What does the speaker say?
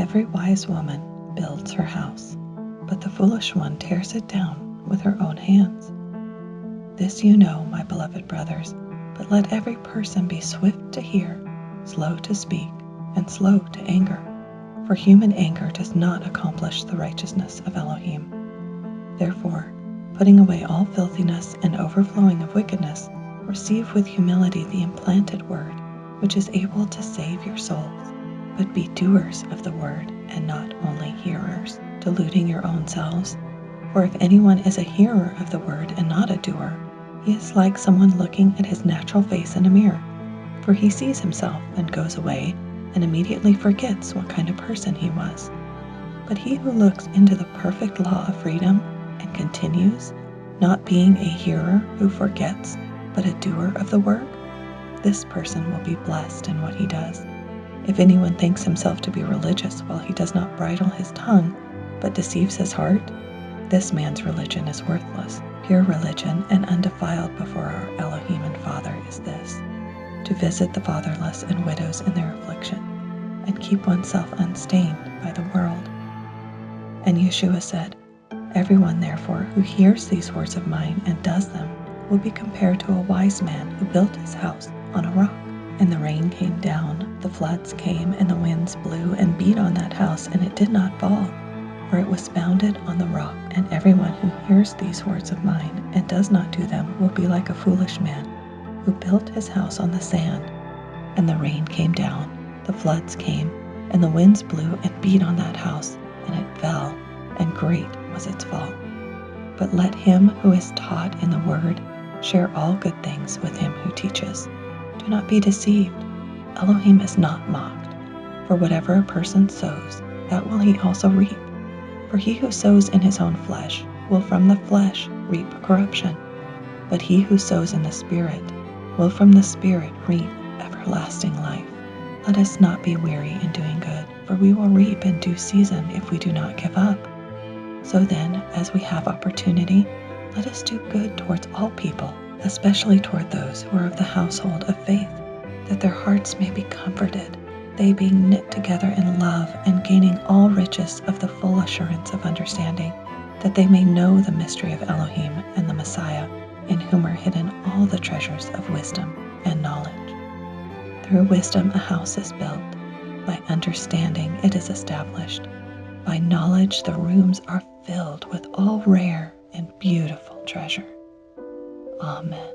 Every wise woman builds her house, but the foolish one tears it down with her own hands. This you know, my beloved brothers, but let every person be swift to hear, slow to speak, and slow to anger, for human anger does not accomplish the righteousness of Elohim. Therefore, putting away all filthiness and overflowing of wickedness, receive with humility the implanted word, which is able to save your souls. But be doers of the word, and not only hearers, deluding your own selves. For if anyone is a hearer of the word and not a doer, he is like someone looking at his natural face in a mirror. For he sees himself and goes away and immediately forgets what kind of person he was. But he who looks into the perfect law of freedom and continues, not being a hearer who forgets, but a doer of the work, this person will be blessed in what he does. If anyone thinks himself to be religious while he does not bridle his tongue, but deceives his heart, this man's religion is worthless. Pure religion and undefiled before our Elohim and Father is this: to visit the fatherless and widows in their affliction, and keep oneself unstained by the world. And Yeshua said, everyone therefore who hears these words of mine and does them will be compared to a wise man who built his house on a rock. And the rain came down, the floods came, and the winds blew and beat on that house, and it did not fall, for it was founded on the rock. And everyone who hears these words of mine and does not do them will be like a foolish man who built his house on the sand. And the rain came down, the floods came, and the winds blew and beat on that house, and it fell, and great was its fall. But let him who is taught in the word share all good things with him who teaches. Do not be deceived. Elohim is not mocked. For whatever a person sows, that will he also reap. For he who sows in his own flesh will from the flesh reap corruption. But he who sows in the Spirit will from the Spirit reap everlasting life. Let us not be weary in doing good, for we will reap in due season if we do not give up. So then, as we have opportunity, let us do good towards all people, especially toward those who are of the household of faith, that their hearts may be comforted, they being knit together in love and gaining all riches of the full assurance of understanding, that they may know the mystery of Elohim and the Messiah, in whom are hidden all the treasures of wisdom and knowledge. Through wisdom a house is built, by understanding it is established, by knowledge the rooms are filled with all rare and beautiful treasure. Amen.